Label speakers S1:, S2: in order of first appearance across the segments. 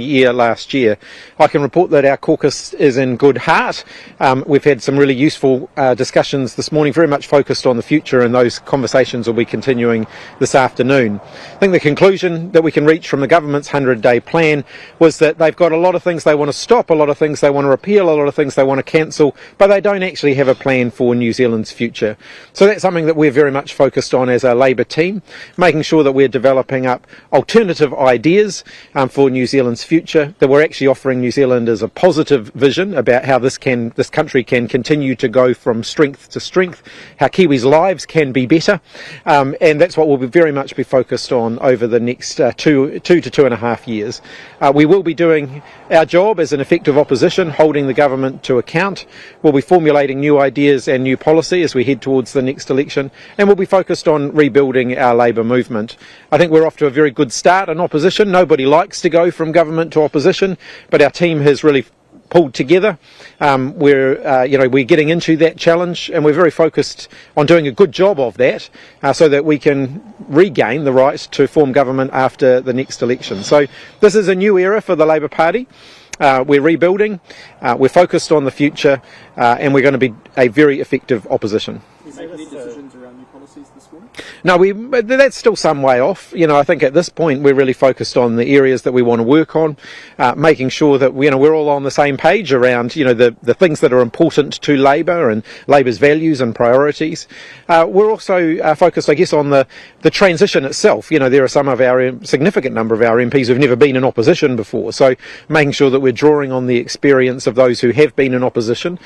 S1: year last year. I can report that our caucus is in good heart. We've had some really useful discussions this morning, very much focused on the future, and those conversations will be continuing this afternoon. I think the conclusion that we can reach from the government's 100-day plan was that they've got a lot of things they want to stop, a lot of things they want to repeal, a lot of things they want to cancel, but they don't actually have a plan for New Zealand's future. So that's something that we're very much focused on as a Labour team, making sure that we're developing up alternative ideas for New Zealand's future, that we're actually offering New Zealanders a positive vision about how this country can continue to go from strength to strength, how Kiwis' lives can be better, and that's what we'll very much be focused on over the next 2 to 2.5 years. We will be doing our job as an effective opposition, holding the government to account. We'll be formulating new ideas and new policy as we head towards the next election, and we'll be focused on rebuilding our Labour movement. I think we're off to a very good start in opposition. Nobody likes to go from government to opposition, but our team has really pulled together. We're getting into that challenge, and we're very focused on doing a good job of that, so that we can regain the right to form government after the next election. So this is a new era for the Labour Party. We're rebuilding, we're focused on the future, and we're going to be a very effective opposition.
S2: You make any decisions around new policies this morning?
S1: No, that's still some way off. I think at this point we're really focused on the areas that we want to work on, making sure that we're all on the same page around the things that are important to Labour and Labour's values and priorities. We're also focused, I guess, on the transition itself. There are some of our significant number of our MPs who've never been in opposition before, so making sure that we're drawing on the experience of those who have been in opposition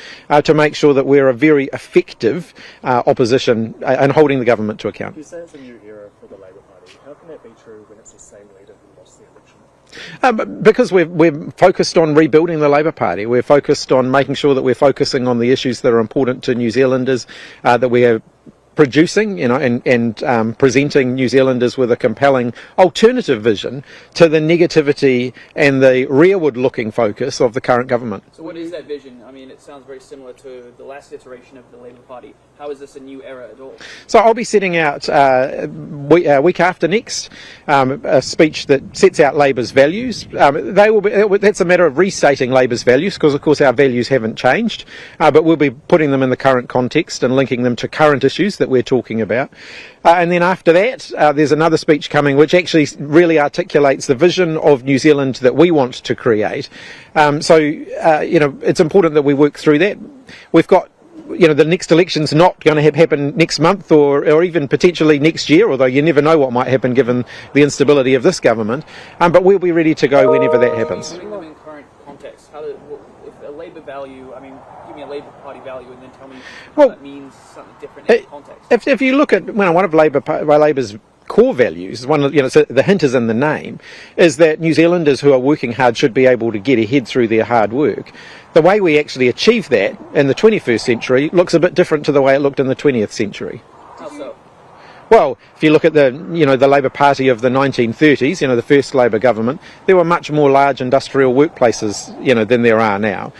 S1: to make sure that we're a very effective opposition and holding the government to account.
S2: You say it's a new era for the Labour Party. How can that be true when it's the same leader who lost the election?
S1: Because we're focused on rebuilding the Labour Party. We're focused on making sure that we're focusing on the issues that are important to New Zealanders, that we are producing, and presenting New Zealanders with a compelling alternative vision to the negativity and the rearward-looking focus of the current government.
S3: So what is that vision? I mean, it sounds very similar to the last iteration of the Labour Party. How is this a new era at all? So
S1: I'll be setting out week after next a speech that sets out Labour's values. That's a matter of restating Labour's values, because of course our values haven't changed, but we'll be putting them in the current context and linking them to current issues that we're talking about. And then after that, there's another speech coming which actually really articulates the vision of New Zealand that we want to create. It's important that we work through that. We've got the next election's not going to happen next month or even potentially next year, although you never know what might happen given the instability of this government. But we'll be ready to go whenever that happens.
S3: Putting them in current context, if a Labour value, give me a Labour Party value and then tell me how that means something different in context.
S1: If you look at one of Labour's core values, so the hint is in the name, is that New Zealanders who are working hard should be able to get ahead through their hard work. The way we actually achieve that in the 21st century looks a bit different to the way it looked in the 20th century.
S3: How so?
S1: Well, if you look at the Labour Party of the 1930s, the first Labour government, there were much more large industrial workplaces, than there are now.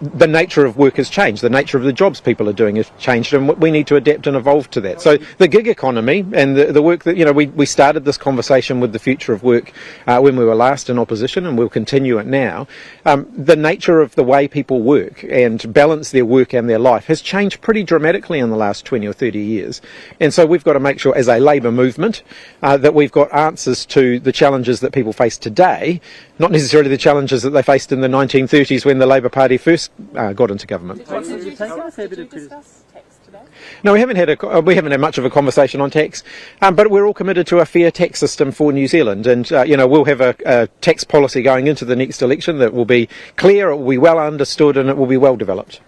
S1: The nature of work has changed. The nature of the jobs people are doing has changed, and we need to adapt and evolve to that. So the gig economy and the work that, we started this conversation with the future of work when we were last in opposition, and we'll continue it now. The nature of the way people work and balance their work and their life has changed pretty dramatically in the last 20 or 30 years. And so we've got to make sure as a Labour movement that we've got answers to the challenges that people face today, not necessarily the challenges that they faced in the 1930s when the Labour Party first got into government.
S4: Did you discuss tax today?
S1: No, we haven't had much of a conversation on tax, but we're all committed to a fair tax system for New Zealand, and we'll have a tax policy going into the next election that will be clear, it will be well understood, and it will be well developed.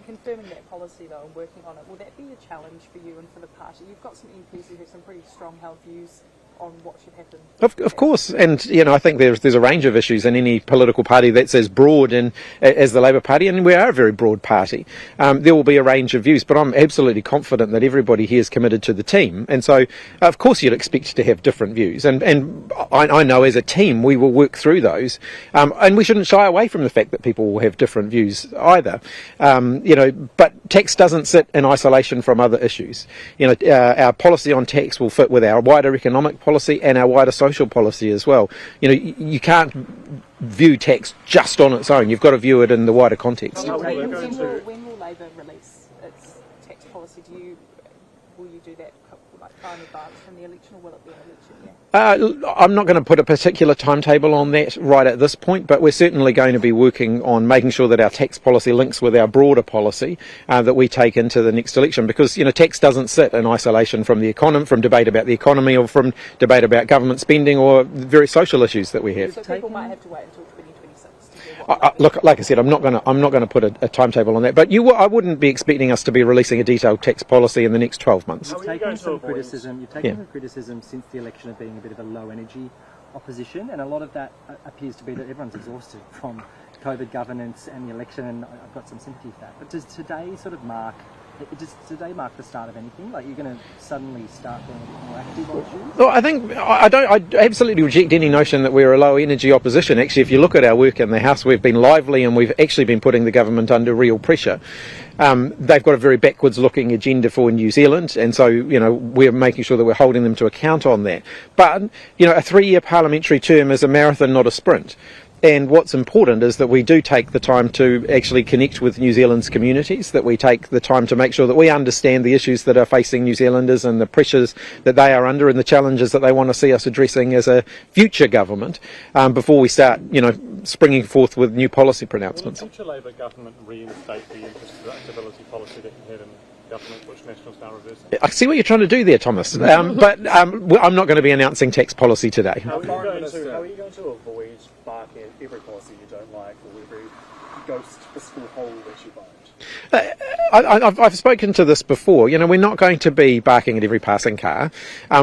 S4: Confirming that policy though and working on it, will that be a challenge for you and for the party? You've got some MPs who have some pretty strong held views on what should happen.
S1: Of course, and I think there's a range of issues in any political party that's as broad as the Labour Party, and we are a very broad party. There will be a range of views, but I'm absolutely confident that everybody here is committed to the team, and so of course you'd expect to have different views, and I know as a team we will work through those, and we shouldn't shy away from the fact that people will have different views either. But tax doesn't sit in isolation from other issues. Our policy on tax will fit with our wider economic policy. policy and our wider social policy as well. You know, you can't view tax just on its own. You've got to view it in the wider context.
S4: When will Labor release its tax policy? Will you do that far in advance from the election, or will it be an election year?
S1: I'm not going to put a particular timetable on that right at this point, but we're certainly going to be working on making sure that our tax policy links with our broader policy that we take into the next election, because, you know, tax doesn't sit in isolation from the economy, from debate about the economy, or from debate about government spending, or various social issues that we have.
S4: So people might have to wait until 2026 to do what
S1: Look, like I said, I'm not going to put a timetable on that, but I wouldn't be expecting us to be releasing a detailed tax policy in the next 12 months.
S5: You've taken some criticism since the election of being a bit of a low energy opposition, and a lot of that appears to be that everyone's exhausted from COVID governance and the election, and I've got some sympathy for that. But does today mark the start of anything? Like, you're going to suddenly start being a bit more active on issues? Well,
S1: I absolutely reject any notion that we're a low energy opposition. Actually, if you look at our work in the House, we've been lively, and we've actually been putting the government under real pressure. They've got a very backwards looking agenda for New Zealand, and so, you know, we're making sure that we're holding them to account on that. But, you know, a 3-year parliamentary term is a marathon, not a sprint. And what's important is that we do take the time to actually connect with New Zealand's communities, that we take the time to make sure that we understand the issues that are facing New Zealanders and the pressures that they are under and the challenges that they want to see us addressing as a future government, before we start, you know, springing forth with new policy pronouncements.
S2: Will the future Labor government reinstate the interest deductibility policy that you had in government, which National's now reversing?
S1: I see what you're trying to do there, Thomas, but I'm not going to be announcing tax policy today.
S2: How are you going to avoid barking at every policy you don't like, or every ghost fiscal hole that you find?
S1: I've spoken to this before. You know, we're not going to be barking at every passing car.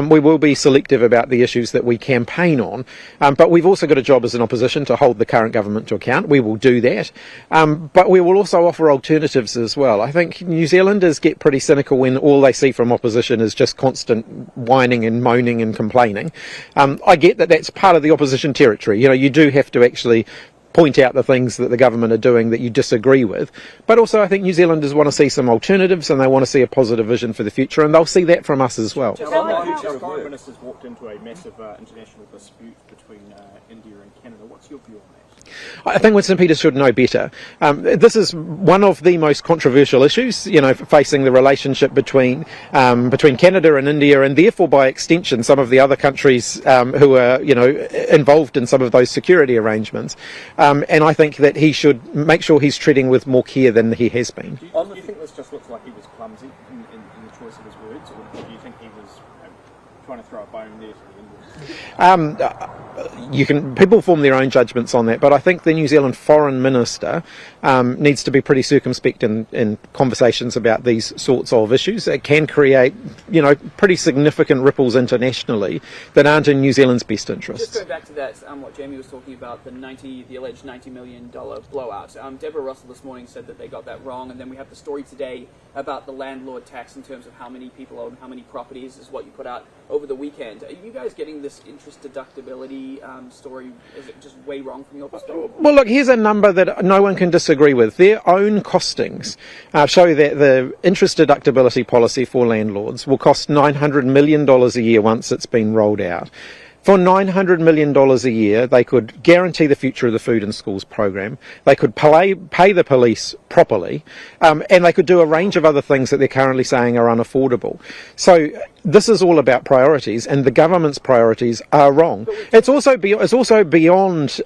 S1: We will be selective about the issues that we campaign on, but we've also got a job as an opposition to hold the current government to account. We will do that, but we will also offer alternatives as well. I think New Zealanders get pretty cynical when all they see from opposition is just constant whining and moaning and complaining. I get that that's part of the opposition territory. You know, you do have to actually point out the things that the government are doing that you disagree with, but also I think New Zealanders want to see some alternatives, and they want to see a positive vision for the future, and they'll see that from us as well.
S3: Our Foreign Minister's walked into a massive international dispute between India and Canada. What's your view on that?
S1: I think Winston Peters should know better. This is one of the most controversial issues, you know, facing the relationship between Canada and India, and therefore by extension some of the other countries who are, you know, involved in some of those security arrangements. And I think that he should make sure he's treading with more care than he has been.
S3: Do you think this just looks like he was clumsy in the choice of his words, or do you think he was trying to throw a bone there to the Indians?
S1: People form their own judgments on that, but I think the New Zealand Foreign Minister needs to be pretty circumspect in conversations about these sorts of issues. It can create, you know, pretty significant ripples internationally that aren't in New Zealand's best interests.
S3: Just going back to that, what Jamie was talking about, the alleged $90 million blowout. Deborah Russell this morning said that they got that wrong, and then we have the story today about the landlord tax in terms of how many people own how many properties is what you put out over the weekend. Are you guys getting this interest deductibility story? Is it just way wrong from your perspective?
S1: Well, look, here's a number that no one can disagree with. Their own costings show that the interest deductibility policy for landlords will cost $900 million a year once it's been rolled out. For $900 million a year, they could guarantee the future of the Food in Schools program, they could pay the police properly, and they could do a range of other things that they're currently saying are unaffordable. So this is all about priorities, and the government's priorities are wrong. It's also beyond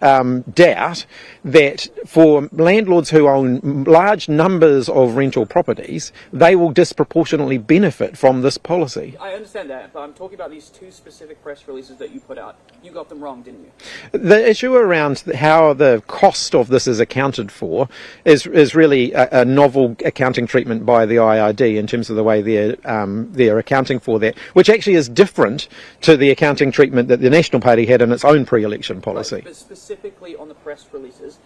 S1: doubt that for landlords who own large numbers of rental properties, they will disproportionately benefit from this policy.
S3: I understand that, but I'm talking about these two specific press releases that you put out. You got them wrong, didn't you?
S1: The issue around how the cost of this is accounted for is really a novel accounting treatment by the IRD in terms of the way they're accounting for that, which actually is different to the accounting treatment that the National Party had in its own pre-election policy.
S3: Right, but specifically on the press releases,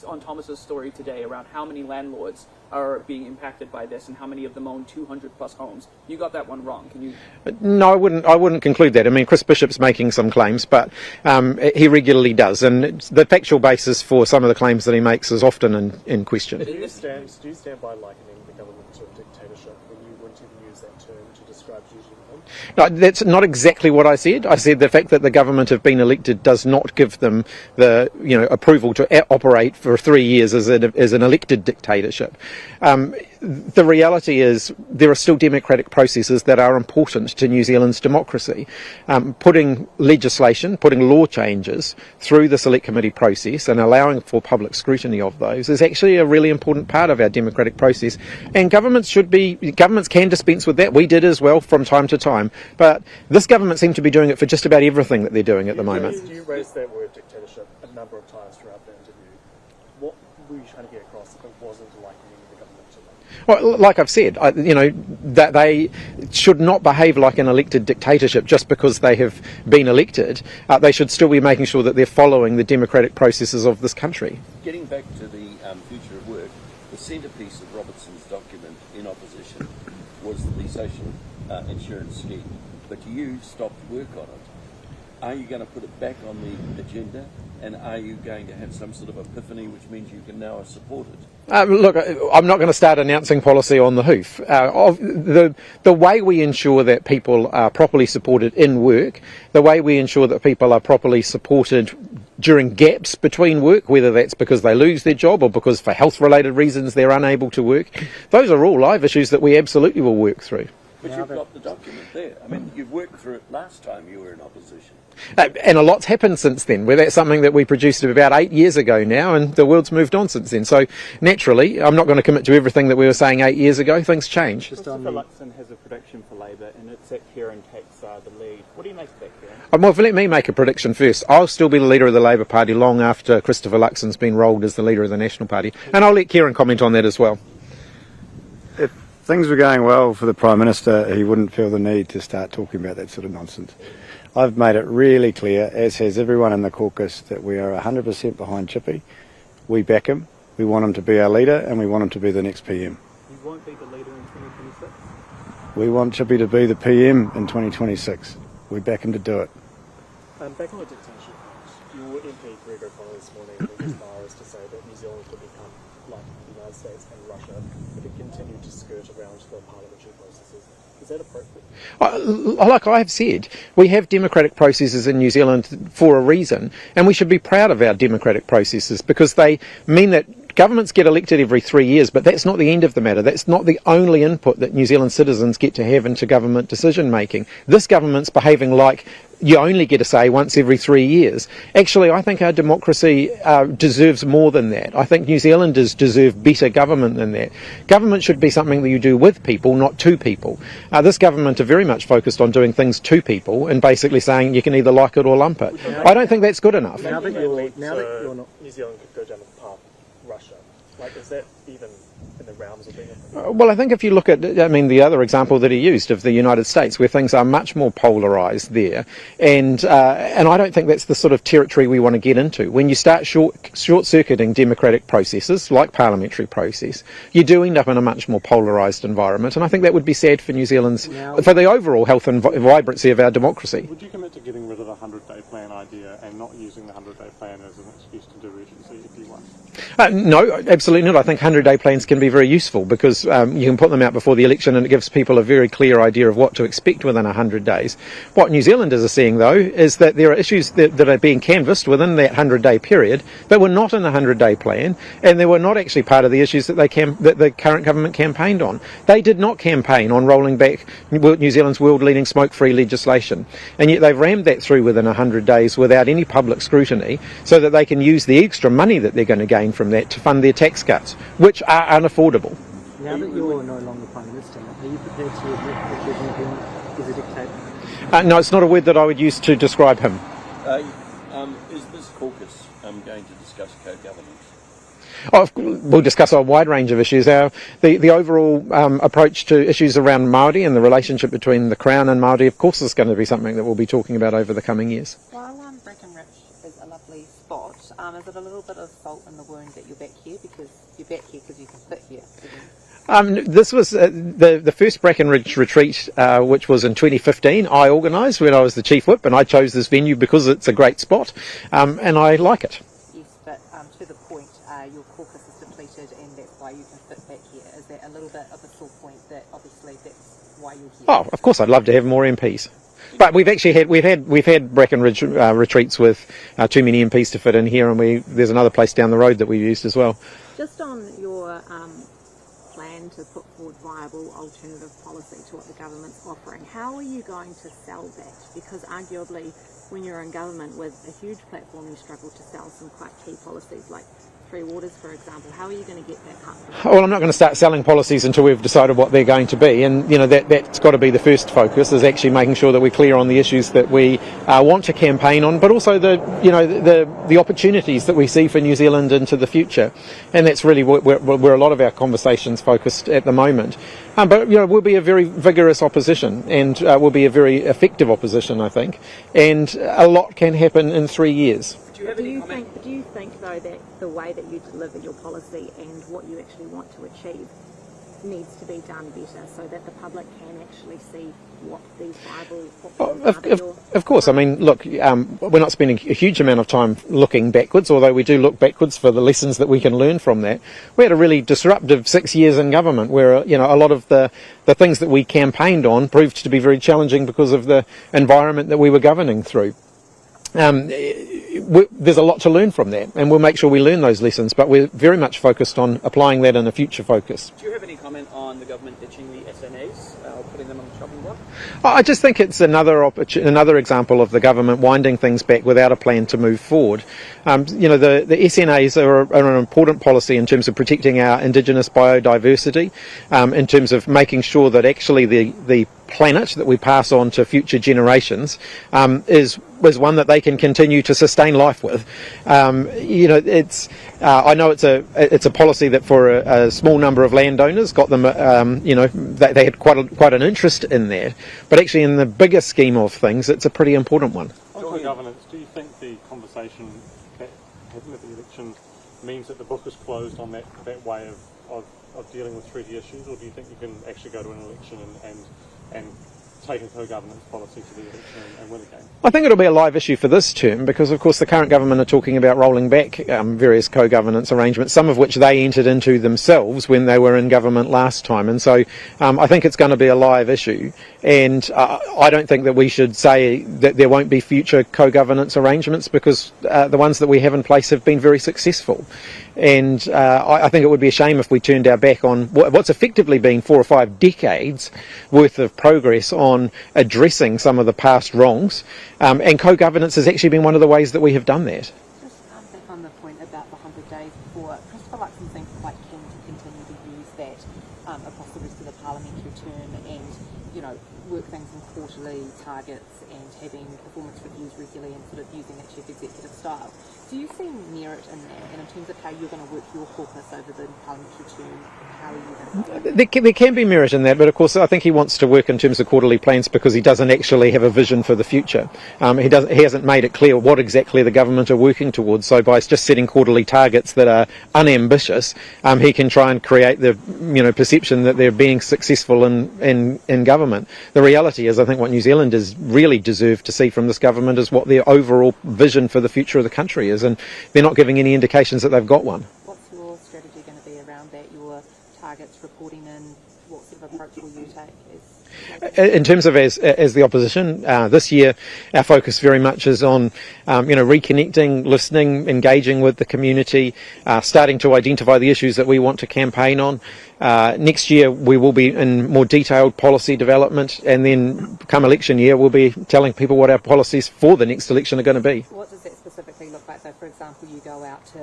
S3: on Thomas's story today around how many landlords are being impacted by this and how many of them own 200 plus homes. You got that one wrong. Can you?
S1: No, I wouldn't conclude that. I mean, Chris Bishop's making some claims, but he regularly does, and the factual basis for some of the claims that he makes is often in question.
S2: Do you stand by likening the government to a dictatorship when you wouldn't even use that term to describe Xi Jinping?
S1: No, that's not exactly what I said. I said the fact that the government have been elected does not give them the approval to operate for 3 years as an elected dictatorship. The reality is there are still democratic processes that are important to New Zealand's democracy. Putting legislation, putting law changes through the select committee process and allowing for public scrutiny of those is actually a really important part of our democratic process. And governments can dispense with that. We did as well from time to time. But this government seemed to be doing it for just about everything that they're doing at the moment.
S2: You raised that word dictatorship a number of times throughout the interview. What were you trying to get across if it wasn't like the government to them?
S1: Well, like I've said, that they should not behave like an elected dictatorship just because they have been elected. They should still be making sure that they're following the democratic processes of this country.
S6: Getting back to the future of work, the centrepiece of Robertson's document in opposition was the social insurance scheme, but you stopped work on it. Are you going to put it back on the agenda, and are you going to have some sort of epiphany which means you can now support it?
S1: Look, I'm not going to start announcing policy on the hoof. The way we ensure that people are properly supported in work, the way we ensure that people are properly supported during gaps between work, whether that's because they lose their job or because for health-related reasons they're unable to work, those are all live issues that we absolutely will work through.
S6: But you've got the document there. I mean, you've worked through it last time you were in opposition.
S1: And a lot's happened since then, where that's something that we produced about 8 years ago now, and the world's moved on since then. So naturally, I'm not going to commit to everything that we were saying 8 years ago. Things change.
S2: Christopher Luxon has a prediction for Labour, and it's that Kieran takes the lead. What do you make of that, Kieran?
S1: Well, let me make a prediction first. I'll still be the leader of the Labour Party long after Christopher Luxon's been rolled as the leader of the National Party. And I'll let Kieran comment on that as well.
S7: If things were going well for the Prime Minister, he wouldn't feel the need to start talking about that sort of nonsense. I've made it really clear, as has everyone in the caucus, that we are 100% behind Chippy. We back him, we want him to be our leader, and we want him to be the next PM.
S2: You won't be the leader in 2026?
S7: We want Chippy to be the PM in 2026. We back him to do it.
S2: Back on the dictatorship point, your MP Greg O'Connell this morning went as far as to say that New Zealand could become like the United States and Russia if it continued to skirt around the parliamentary processes. Is that appropriate?
S1: Like I have said, we have democratic processes in New Zealand for a reason, and we should be proud of our democratic processes because they mean that governments get elected every 3 years, but that's not the end of the matter. That's not the only input that New Zealand citizens get to have into government decision making. This government's behaving like you only get a say once every 3 years. Actually, I think our democracy deserves more than that. I think New Zealanders deserve better government than that. Government should be something that you do with people, not to people. This government are very much focused on doing things to people and basically saying you can either like it or lump it. I don't think that's good enough.
S2: Now that you're not, New Zealand could go down the path of Russia. Like, is that even in the realms of being
S1: Well, I think if you look at, the other example that he used of the United States, where things are much more polarised there, and I don't think that's the sort of territory we want to get into. When you start short-circuiting democratic processes, like parliamentary process, you do end up in a much more polarised environment, and I think that would be sad for New Zealand's, for the overall health and vibrancy of our democracy.
S2: Would you commit to getting rid of the 100-day plan idea and not using the 100-day plan as an excuse to do urgency if you want?
S1: No, absolutely not. I think 100-day plans can be very useful because you can put them out before the election and it gives people a very clear idea of what to expect within 100 days. What New Zealanders are seeing, though, is that there are issues that are being canvassed within that 100-day period that were not in the 100-day plan, and they were not actually part of the issues that the current government campaigned on. They did not campaign on rolling back New Zealand's world-leading smoke-free legislation, and yet they've rammed that through within 100 days without any public scrutiny so that they can use the extra money that they're going to gain from that to fund their tax cuts, which are unaffordable.
S5: Now that you're no longer Prime Minister, are you prepared to admit that Xi Jinping is a dictator?
S1: No, it's not a word that I would use to describe him.
S6: Is this caucus going to discuss co-governance?
S1: We'll discuss a wide range of issues. The overall approach to issues around Māori and the relationship between the Crown and Māori, of course, is going to be something that we'll be talking about over the coming years.
S8: While Brackenridge is a lovely spot, is it a little bit of salt in the wound that you're back here because you can fit here?
S1: This was the first Brackenridge retreat, which was in 2015. I organised when I was the Chief Whip, and I chose this venue because it's a great spot, and I like it.
S8: Yes, but to the point, your caucus is depleted, and that's why you can fit back here. Is that a little bit of a sore point that obviously that's why you're here.
S1: Oh, of course, I'd love to have more MPs. But we've actually had we've had Brackenridge retreats with too many MPs to fit in here, and there's another place down the road that we've used as well.
S8: Just on your plan to put forward viable alternative policy to what the government's offering, how are you going to sell that? Because arguably, when you're in government with a huge platform, you struggle to sell some quite key policies like free waters, for example. How are you going to get that cut?
S1: Well, I'm not going to start selling policies until we've decided what they're going to be, and that's got to be the first focus, is actually making sure that we're clear on the issues that we want to campaign on, but also the opportunities that we see for New Zealand into the future, and that's really where a lot of our conversations focused at the moment. But we'll be a very vigorous opposition, and we'll be a very effective opposition, I think, and a lot can happen in 3 years.
S8: Do you think though that the way that you deliver your policy and what you actually want to achieve needs to be done better so that the public can actually see what these viable
S1: Of course. I mean, look, we're not spending a huge amount of time looking backwards, although we do look backwards for the lessons that we can learn from that. We had a really disruptive 6 years in government where, a lot of the things that we campaigned on proved to be very challenging because of the environment that we were governing through. There's a lot to learn from that, and we'll make sure we learn those lessons, but we're very much focused on applying that in a future focus.
S3: Do you have any comment on the government ditching the SNAs, putting them on the chopping block?
S1: I just think it's another example of the government winding things back without a plan to move forward. The SNAs are an important policy in terms of protecting our Indigenous biodiversity, in terms of making sure that actually the planet that we pass on to future generations is one that they can continue to sustain life with. I know it's a policy that for a small number of landowners got them, they had quite an interest in that, but actually in the bigger scheme of things, it's a pretty important one.
S2: On governance, do you think the conversation that happened at the election means that the book is closed on that way of dealing with treaty issues, or do you think you can actually go to an election and take a co-governance policy to the election and win again?
S1: I think it'll be a live issue for this term because, of course, the current government are talking about rolling back various co-governance arrangements, some of which they entered into themselves when they were in government last time. And so I think it's going to be a live issue. And I don't think that we should say that there won't be future co-governance arrangements because the ones that we have in place have been very successful. And I think it would be a shame if we turned our back on what's effectively been 4 or 5 decades worth of progress on addressing some of the past wrongs. And co-governance has actually been one of the ways that we have done that.
S8: Just back on the point about the 100 days before, Christopher Luxon seems quite keen to continue to use that across the rest of the parliamentary term and, work things in quarterly targets and having performance reviews regularly and sort of using that chief executive style. Do you see merit in that? And in terms of how you're going to work your caucus over the parliamentary term, how are you going to do that?
S1: There can be merit in that, but of course I think he wants to work in terms of quarterly plans because he doesn't actually have a vision for the future. He hasn't made it clear what exactly the government are working towards, so by just setting quarterly targets that are unambitious, he can try and create the perception that they're being successful in government. The reality is I think what New Zealanders really deserve to see from this government is what their overall vision for the future of the country is, and they're not giving any indications that they've got one.
S8: What's your strategy going to be around that? Your targets, reporting in, what sort of approach will you take?
S1: In terms of as the opposition, this year our focus very much is on reconnecting, listening, engaging with the community, starting to identify the issues that we want to campaign on. Next year we will be in more detailed policy development, and then come election year we'll be telling people what our policies for the next election are going to be.
S8: What does that specifically look like? So, for example, you go out to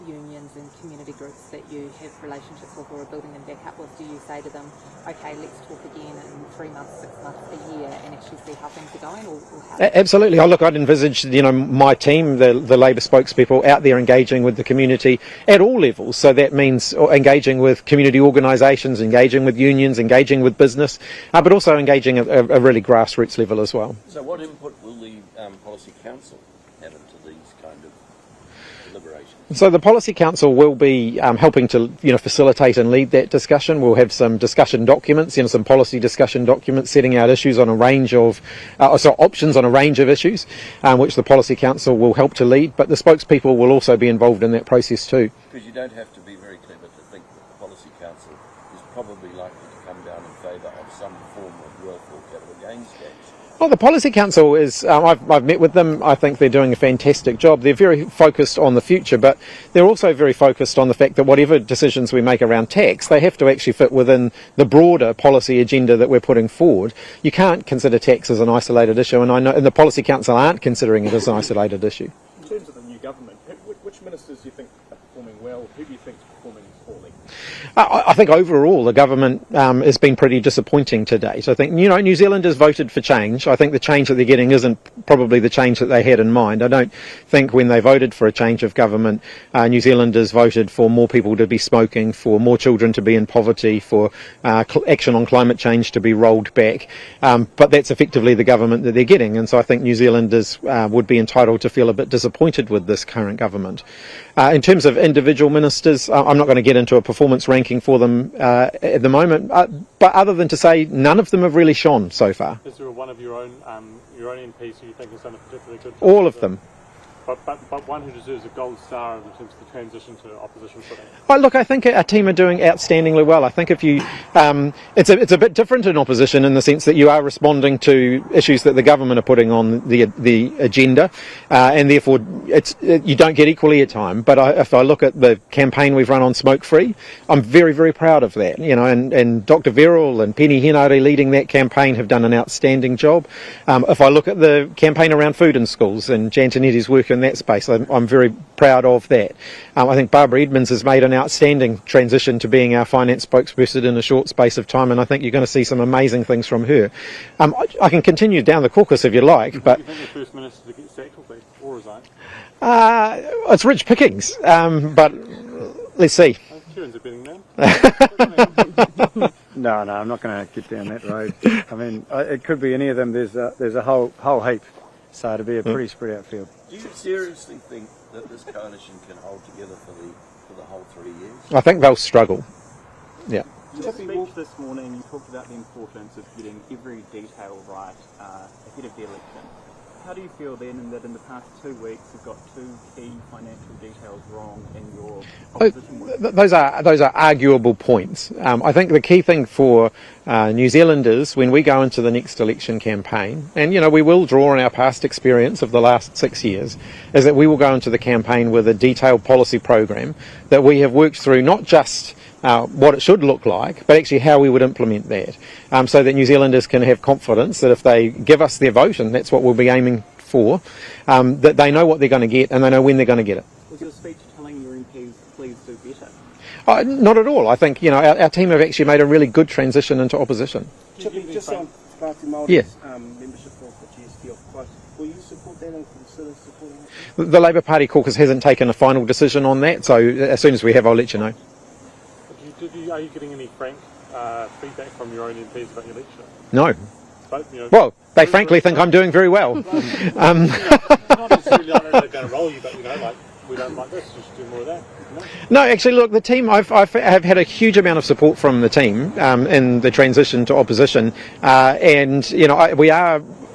S8: unions and community groups that you have relationships with or are building them back up with. Do you say to them, okay, let's talk again in 3 months, 6 months, a year, and actually see how things are going? Or how
S1: Absolutely. I'd envisage my team, the Labour spokespeople, out there engaging with the community at all levels. So that means engaging with community organisations, engaging with unions, engaging with business, but also engaging at a really grassroots level as well.
S6: So what input will the Policy Council have into these kind of deliberations?
S1: So the Policy Council will be helping to facilitate and lead that discussion. We'll have some discussion documents, some policy discussion documents setting out issues on a range of options on a range of issues, which the Policy Council will help to lead. But the spokespeople will also be involved in that process too.
S6: Because you don't have to be very clever to think that the Policy Council is probably likely to come down and favour of some form of wealth or capital gains tax.
S1: Well, the Policy Council is, I've met with them. I think they're doing a fantastic job. They're very focused on the future, but they're also very focused on the fact that whatever decisions we make around tax, they have to actually fit within the broader policy agenda that we're putting forward. You can't consider tax as an isolated issue, and I know, and the Policy Council aren't considering it as an isolated issue.
S2: In terms of the new government, which ministers do you think are performing well? Who do you think is performing poorly?
S1: I think overall the government has been pretty disappointing to date. I think, New Zealanders voted for change. I think the change that they're getting isn't probably the change that they had in mind. I don't think when they voted for a change of government, New Zealanders voted for more people to be smoking, for more children to be in poverty, for action on climate change to be rolled back. But that's effectively the government that they're getting. And so I think New Zealanders would be entitled to feel a bit disappointed with this current government. In terms of individual ministers, I'm not going to get into a performance ranking for them at the moment, but other than to say none of them have really shone so far.
S2: Is there one of your own MPs who you think has done a particularly good job?
S1: All of them.
S2: But one who deserves a gold star in terms of the transition to opposition footing?
S1: Well, look, I think our team are doing outstandingly well. I think if you, it's a bit different in opposition in the sense that you are responding to issues that the government are putting on the agenda, and therefore you don't get equally airtime. But if I look at the campaign we've run on smoke free, I'm very, very proud of that. And Dr. Verrill and Penny Henare leading that campaign have done an outstanding job. If I look at the campaign around food in schools and Jantonetti's work in that space, I'm very proud of that. I think Barbara Edmonds has made an outstanding transition to being our finance spokesperson in a short space of time, and I think you're going to see some amazing things from her. I can continue down the caucus if you like, but...
S2: Do you think the First Minister to get sacked or resign?
S1: It's rich pickings, but let's see.
S2: Kieran's a betting man.
S7: No, I'm not going to get down that road. I mean, it could be any of them. There's a whole heap, so it'll be a pretty spread out field.
S6: Do you seriously think that this coalition can hold together for the whole 3 years?
S1: I think they'll struggle. Yeah.
S9: In your speech this morning, you talked about the importance of getting every detail right ahead of the election. How do you feel then that in the past 2 weeks you've got two key financial details wrong in your opposition work?
S1: Those are arguable points. I think the key thing for New Zealanders when we go into the next election campaign, and we will draw on our past experience of the last 6 years, is that we will go into the campaign with a detailed policy program that we have worked through, not just what it should look like, but actually how we would implement that, so that New Zealanders can have confidence that if they give us their vote, and that's what we'll be aiming for, that they know what they're going to get and they know when they're going to get it.
S9: Was your speech telling your MPs, please do better?
S1: Not at all. I think our team have actually made a really good transition into opposition.
S10: Chippy, just on Party Māori's membership of the GSP of Caucus, will you support that and consider supporting it?
S1: The Labour Party caucus hasn't taken a final decision on that, so as soon as we have, I'll let you know.
S2: Are you getting any frank feedback from your own MPs about your lecture?
S1: No.
S2: But,
S1: well, they frankly think I'm doing very well.
S2: Not necessarily they're going to roll you, but we don't like this, you should do more of that.
S1: No, actually, look, the team, I've had a huge amount of support from the team in the transition to opposition, and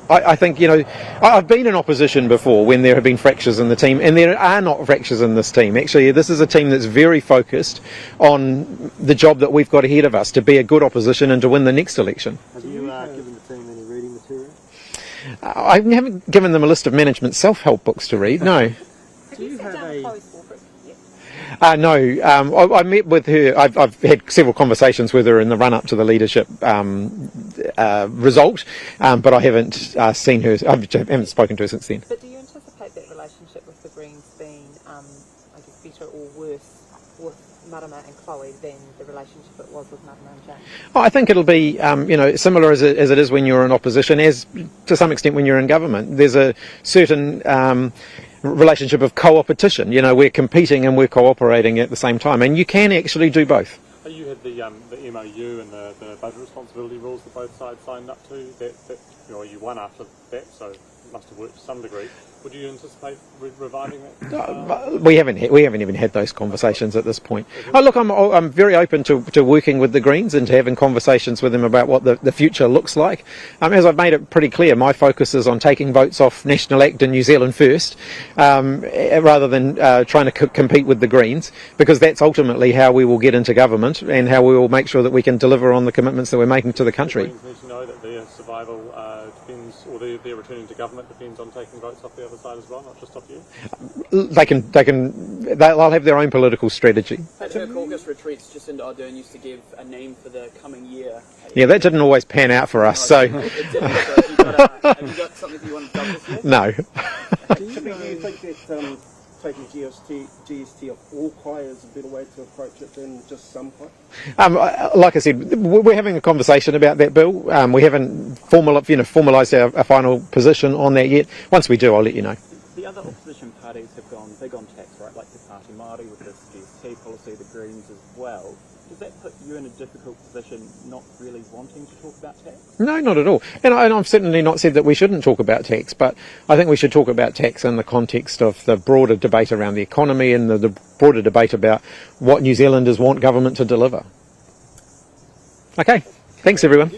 S1: I think, I've been in opposition before when there have been fractures in the team, and there are not fractures in this team. Actually, this is a team that's very focused on the job that we've got ahead of us, to be a good opposition and to win the next election.
S10: Have you given the team any reading material?
S1: I haven't given them a list of management self-help books to read, no.
S8: Do you have a...
S1: No, I met with her. I've had several conversations with her in the run-up to the leadership result, but I haven't seen her. I haven't spoken to her since then.
S8: But do you anticipate that relationship with the Greens being, better or worse with Marama and Chloe than the relationship it was with Marama and James?
S1: I think it'll be, similar as it is when you're in opposition, as to some extent when you're in government. There's a certain relationship of co-opetition. We're competing and we're cooperating at the same time, and you can actually do both.
S2: You had the MOU and the budget responsibility rules that both sides signed up to. That you won after that, so must have worked to some degree. Would you anticipate reviving that?
S1: We haven't even had those conversations at this point. Oh, look, I'm very open to working with the Greens and to having conversations with them about what the future looks like. As I've made it pretty clear, my focus is on taking votes off National Act and New Zealand first, rather than trying to compete with the Greens, because that's ultimately how we will get into government and how we will make sure that we can deliver on the commitments that we're making to the country.
S2: The Greens need to know that their survival depends, or their returning to government depends on taking votes off the other side as well, not just off you.
S1: They'll have their own political strategy.
S3: At her caucus retreats, Jacinda Ardern used to give a name for the coming year.
S1: Yeah, that didn't always pan out for us. So,
S3: it didn't, so have you got something that you want to double this year?
S1: No.
S10: Do you think that taking GST off all choir is a better way to approach it than just some choir?
S1: Like I said, we're having a conversation about that bill. We haven't formalised our final position on that yet. Once we do, I'll let you know.
S9: The other opposition parties have gone big on tax, right? Like the Party Māori with this GST policy, the Greens as well. Does that put you in a difficult position, not really wanting to talk about tax?
S1: No, not at all. And I've certainly not said that we shouldn't talk about tax, but I think we should talk about tax in the context of the broader debate around the economy and the broader debate about what New Zealanders want government to deliver. Okay, thanks everyone.